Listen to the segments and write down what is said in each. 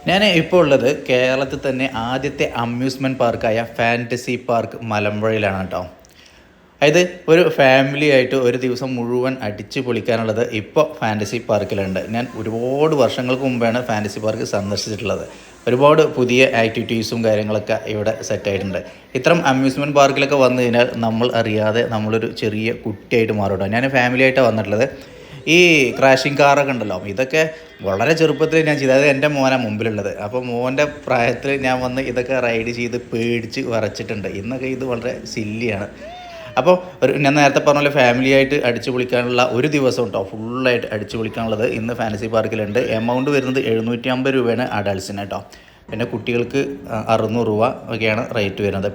ഞാൻ ഇപ്പോൾ ഉള്ളത് കേരളത്തിൽ തന്നെ ആദ്യത്തെ അമ്യൂസ്മെൻറ്റ് പാർക്കായ ഫാൻറ്റസി പാർക്ക് മലമ്പുഴയിലാണ് കേട്ടോ. അതായത് ഒരു ഫാമിലി ആയിട്ട് ഒരു ദിവസം മുഴുവൻ അടിച്ചു പൊളിക്കാനുള്ളത് ഇപ്പോൾ ഫാൻറ്റസി പാർക്കിലുണ്ട്. ഞാൻ ഒരുപാട് വർഷങ്ങൾക്ക് മുമ്പാണ് ഫാൻറ്റസി പാർക്ക് സന്ദർശിച്ചിട്ടുള്ളത്. ഒരുപാട് പുതിയ ആക്ടിവിറ്റീസും കാര്യങ്ങളൊക്കെ ഇവിടെ സെറ്റായിട്ടുണ്ട്. ഇത്തരം അമ്യൂസ്മെൻറ്റ് പാർക്കിലൊക്കെ വന്നു കഴിഞ്ഞാൽ നമ്മൾ അറിയാതെ നമ്മളൊരു ചെറിയ കുട്ടിയായിട്ട് മാറും കേട്ടോ. ഞാൻ ഫാമിലി ആയിട്ടാണ് വന്നിട്ടുള്ളത്. ഈ ക്രാഷിങ് കാറൊക്കെ ഉണ്ടല്ലോ, ഇതൊക്കെ വളരെ ചെറുപ്പത്തിൽ ഞാൻ ചെയ്തത്. അത് എൻ്റെ മോനാണ് മുമ്പിലുള്ളത്. അപ്പോൾ മോൻ്റെ പ്രായത്തിൽ ഞാൻ വന്ന് ഇതൊക്കെ റൈഡ് ചെയ്ത് പേടിച്ച് വരച്ചിട്ടുണ്ട്. ഇന്നൊക്കെ ഇത് വളരെ സില്ലിയാണ്. അപ്പോൾ ഞാൻ നേരത്തെ പറഞ്ഞ പോലെ ഫാമിലി ആയിട്ട് അടിച്ചു പൊളിക്കാനുള്ള ഒരു ദിവസം ഉണ്ടോ, ഫുള്ളായിട്ട് അടിച്ചു പൊളിക്കാനുള്ളത് ഇന്ന് ഫാൻറ്റസി പാർക്കിലുണ്ട്. എമൗണ്ട് വരുന്നത് 750 രൂപയാണ് അഡൾട്ട്സിന് കേട്ടോ. പിന്നെ കുട്ടികൾക്ക് 600 രൂപ ഒക്കെയാണ് റേറ്റ് വരുന്നത്.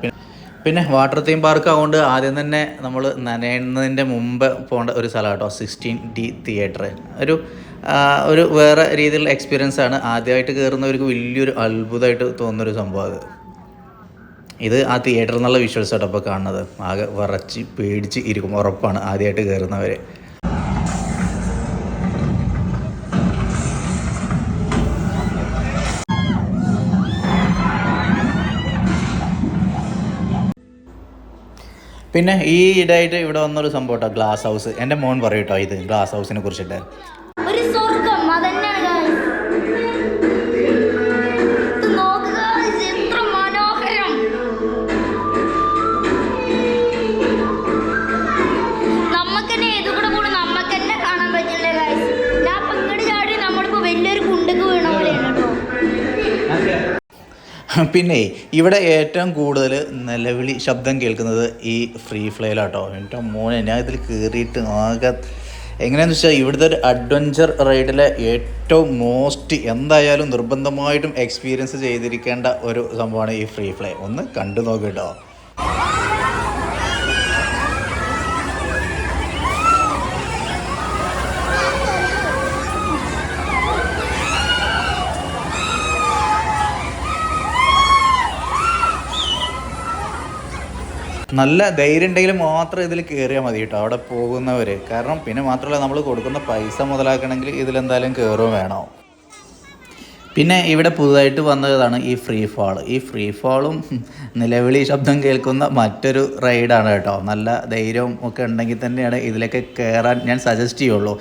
പിന്നെ വാട്ടർ തീം പാർക്ക് ആയതുകൊണ്ട് ആദ്യം തന്നെ നമ്മൾ നനയുന്നതിൻ്റെ മുമ്പ് പോകേണ്ട ഒരു സ്ഥലം കേട്ടോ 16D തിയേറ്റർ. ഒരു വേറെ രീതിയിലുള്ള എക്സ്പീരിയൻസ് ആണ്. ആദ്യമായിട്ട് കയറുന്നവർക്ക് വലിയൊരു അത്ഭുതമായിട്ട് തോന്നുന്നൊരു സംഭവം ഇത് ആ തിയേറ്ററിൽ നിന്നുള്ള വിഷ്വൽസ് ആട്ടോ ഇപ്പോൾ കാണുന്നത്. ആകെ വിറച്ച് പേടിച്ച് ഇരിക്കും, ഉറപ്പാണ് ആദ്യമായിട്ട് കയറുന്നവർ. പിന്നെ ഈ ഇടായിട്ട് ഇവിടെ വന്നൊരു സംഭവം കേട്ടോ, ഗ്ലാസ് ഹൗസ്. എൻ്റെ മോൻ പറയും കേട്ടോ ഇത് ഗ്ലാസ് ഹൗസിനെ കുറിച്ചിട്ട്. ഒരു സ്വർഗം അതന്നെയാണ്. എത്ര മനോഹരം! നമ്മക്കന്നെ ഇതുകൂടെ കൂടെ നമ്മക്കന്നെ കാണാൻ പറ്റില്ല ഗൈസ്. ഞാൻ പങ്കെടു ചാടി നമ്മളിപ്പോ വലിയൊരു കുണ്ടക്ക് വീണ പോലെയാണ് കേട്ടോ. പിന്നെ ഇവിടെ ഏറ്റവും കൂടുതൽ നിലവിളി ശബ്ദം കേൾക്കുന്നത് ഈ ഫ്രീ ഫ്ലൈയിലാട്ടോ. എൻ്റെ മോനെ ഞാൻ ഇതിൽ കയറിയിട്ട് ആകെ എങ്ങനെയാണെന്ന് വെച്ചാൽ ഇവിടുത്തെ ഒരു അഡ്വഞ്ചർ റൈഡിലെ ഏറ്റവും മോസ്റ്റ് എന്തായാലും നിർബന്ധമായിട്ടും എക്സ്പീരിയൻസ് ചെയ്തിരിക്കേണ്ട ഒരു സംഭവമാണ് ഈ ഫ്രീ ഫ്ലൈ. ഒന്ന് കണ്ടു നോക്ക് കേട്ടോ. നല്ല ധൈര്യം ഉണ്ടെങ്കിൽ മാത്രം ഇതിൽ കയറിയാൽ മതി കേട്ടോ അവിടെ പോകുന്നവർ. കാരണം പിന്നെ മാത്രമല്ല നമ്മൾ കൊടുക്കുന്ന പൈസ മുതലാക്കണമെങ്കിൽ ഇതിലെന്തായാലും കയറുകയും വേണം. പിന്നെ ഇവിടെ പുതുതായിട്ട് വന്നതാണ് ഈ ഫ്രീ ഫാൾ. ഈ ഫ്രീ ഫാളും നിലവിളി ശബ്ദം കേൾക്കുന്ന മറ്റൊരു റൈഡാണ് കേട്ടോ. നല്ല ധൈര്യവും ഒക്കെ ഉണ്ടെങ്കിൽ തന്നെയാണ് ഇതിലൊക്കെ കയറാൻ ഞാൻ സജസ്റ്റ് ചെയ്യുള്ളൂ.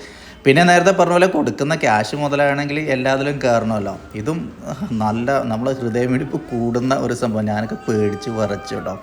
പിന്നെ നേരത്തെ പറഞ്ഞ പോലെ കൊടുക്കുന്ന ക്യാഷ് മുതലാണെങ്കിൽ എല്ലാത്തിലും കയറണമല്ലോ. ഇതും നല്ല നമ്മൾ ഹൃദയമിടിപ്പ് കൂടുന്ന ഒരു സംഭവം. ഞാനൊക്കെ പേടിച്ച് വിറച്ചു കേട്ടോ.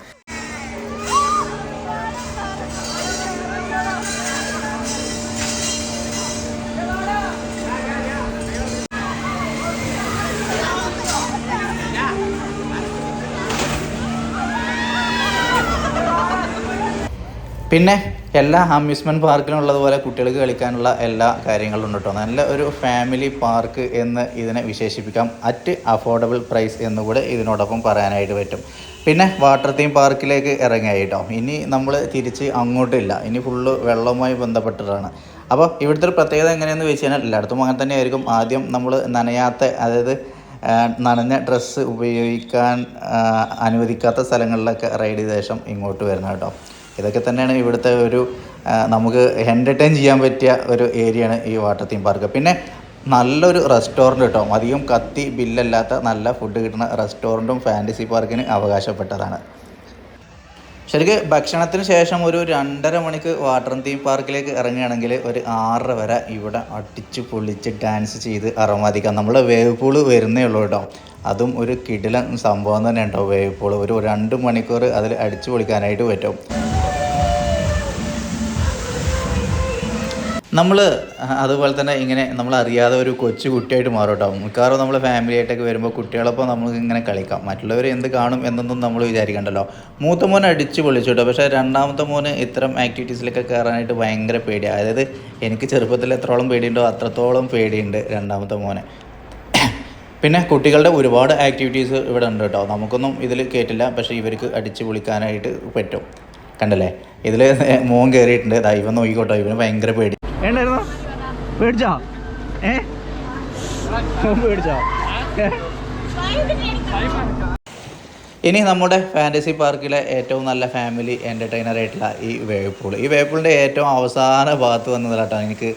പിന്നെ എല്ലാ അമ്യൂസ്മെൻറ്റ് പാർക്കിലും ഉള്ളതുപോലെ കുട്ടികൾക്ക് കളിക്കാനുള്ള എല്ലാ കാര്യങ്ങളും ഉണ്ട് കേട്ടോ. നല്ല ഒരു ഫാമിലി പാർക്ക് എന്ന് ഇതിനെ വിശേഷിപ്പിക്കാം. അറ്റ് അഫോർഡബിൾ പ്രൈസ് എന്നുകൂടെ ഇതിനോടൊപ്പം പറയാനായിട്ട് പറ്റും. പിന്നെ വാട്ടർ തീം പാർക്കിലേക്ക് ഇറങ്ങിയായി കേട്ടോ. ഇനി നമ്മൾ തിരിച്ച് അങ്ങോട്ടില്ല, ഇനി ഫുള്ള് വെള്ളവുമായി ബന്ധപ്പെട്ടിട്ടാണ്. അപ്പോൾ ഇവിടുത്തെ ഒരു പ്രത്യേകത എങ്ങനെയെന്ന് വെച്ച് കഴിഞ്ഞാൽ എല്ലായിടത്തും അങ്ങനെ തന്നെ ആയിരിക്കും. ആദ്യം നമ്മൾ നനയാത്ത, അതായത് നനഞ്ഞ ഡ്രസ്സ് ഉപയോഗിക്കാൻ അനുവദിക്കാത്ത സ്ഥലങ്ങളിലൊക്കെ റൈഡ് ചെയ്ത ശേഷം ഇങ്ങോട്ട് വരുന്നത് കേട്ടോ. ഇതൊക്കെ തന്നെയാണ് ഇവിടുത്തെ ഒരു നമുക്ക് എൻ്റർടൈൻ ചെയ്യാൻ പറ്റിയ ഒരു ഏരിയയാണ് ഈ വാട്ടർ തീം പാർക്ക്. പിന്നെ നല്ലൊരു റെസ്റ്റോറൻറ്റ് കേട്ടോ, അധികം കത്തി ബില്ലല്ലാത്ത നല്ല ഫുഡ് കിട്ടുന്ന റെസ്റ്റോറൻറ്റും ഫാൻറ്റസി പാർക്കിന് അവകാശപ്പെട്ടതാണ്. ശരിക്കും ഭക്ഷണത്തിന് ശേഷം ഒരു 2.5 മണിക്ക് വാട്ടർ തീം പാർക്കിലേക്ക് ഇറങ്ങുകയാണെങ്കിൽ ഒരു 6 വരെ ഇവിടെ അടിച്ച് പൊളിച്ച് ഡാൻസ് ചെയ്ത് അറമാദിക്കാം. നമ്മൾ വേവ് പൂള് വരുന്നേ ഉള്ളൂ കേട്ടോ. അതും ഒരു കിടിലൻ സംഭവം തന്നെ ഉണ്ടോ. വേവ് പൂള് ഒരു 2 മണിക്കൂർ അതിൽ അടിച്ച് പൊളിക്കാനായിട്ട് പറ്റും. നമ്മൾ അതുപോലെ തന്നെ ഇങ്ങനെ നമ്മൾ അറിയാതെ ഒരു കൊച്ചു കുട്ടിയായിട്ട് മാറും കേട്ടോ. മിക്കവാറും നമ്മൾ ഫാമിലി ആയിട്ടൊക്കെ വരുമ്പോൾ കുട്ടികളൊപ്പം നമുക്ക് ഇങ്ങനെ കളിക്കാം. മറ്റുള്ളവർ എന്ത് കാണും എന്നൊന്നും നമ്മൾ വിചാരിക്കണ്ടല്ലോ. മൂത്ത മോനെ അടിച്ച് പൊളിച്ചു കേട്ടോ. പക്ഷേ രണ്ടാമത്തെ മോന് ഇത്തരം ആക്ടിവിറ്റീസിലൊക്കെ കയറാനായിട്ട് ഭയങ്കര പേടിയാണ്. അതായത് എനിക്ക് ചെറുപ്പത്തിൽ എത്രത്തോളം പേടിയുണ്ടോ അത്രത്തോളം പേടിയുണ്ട് രണ്ടാമത്തെ മോനെ. പിന്നെ കുട്ടികളുടെ ഒരുപാട് ആക്ടിവിറ്റീസ് ഇവിടെ ഉണ്ട് കേട്ടോ. നമുക്കൊന്നും ഇതിൽ കേട്ടില്ല, പക്ഷേ ഇവർക്ക് അടിച്ച് പൊളിക്കാനായിട്ട് പറ്റും. കണ്ടല്ലേ, ഇതിൽ മോൻ കയറിയിട്ടുണ്ട്. ഇവൻ നോക്കിക്കോട്ടോ, ഇവന് ഭയങ്കര പേടി. ഏണ്ടായിരുന്നോ? പേടിച്ചോ? പേടിച്ചോ? ഇനി നമ്മുടെ ഫാൻറ്റസി പാർക്കിലെ ഏറ്റവും നല്ല ഫാമിലി എൻ്റർടൈനർ ആയിട്ടുള്ള ഈ വേവ് പൂൾ. ഈ വേവ് പൂളിൻ്റെ ഏറ്റവും അവസാന ഭാഗത്ത് വന്നതാട്ടോ എനിക്ക്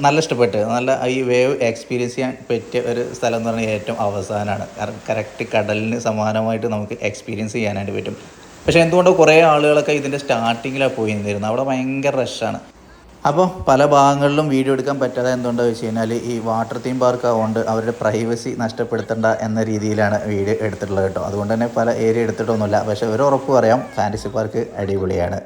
നല്ല ഇഷ്ടപ്പെട്ട് നല്ല ഈ വേവ് എക്സ്പീരിയൻസ് ചെയ്യാൻ പറ്റിയ ഒരു സ്ഥലം എന്ന് പറഞ്ഞാൽ ഏറ്റവും അവസാനമാണ്. കാരണം കറക്റ്റ് കടലിന് സമാനമായിട്ട് നമുക്ക് എക്സ്പീരിയൻസ് ചെയ്യാനായിട്ട് പറ്റും. പക്ഷേ എന്തുകൊണ്ടോ കുറേ ആളുകളൊക്കെ ഇതിൻ്റെ സ്റ്റാർട്ടിങ്ങിലാണ് പോയി നിന്നിരുന്നത്. അവിടെ ഭയങ്കര റഷാണ്. അപ്പോൾ പല ഭാഗങ്ങളിലും വീഡിയോ എടുക്കാൻ പറ്റാതെ എന്തുകൊണ്ടാണെന്ന് വെച്ച് കഴിഞ്ഞാൽ ഈ വാട്ടർ തീം പാർക്ക് ആയതുകൊണ്ട് അവരുടെ പ്രൈവസി നഷ്ടപ്പെടുത്തണ്ട എന്ന രീതിയിലാണ് വീഡിയോ എടുത്തിട്ടുള്ളത് കേട്ടോ. അതുകൊണ്ട് തന്നെ പല ഏരിയ എടുത്തിട്ടൊന്നുമില്ല. പക്ഷേ ഒരു ഉറപ്പ് പറയാം, ഫാൻറ്റസി പാർക്ക് അടിപൊളിയാണ്.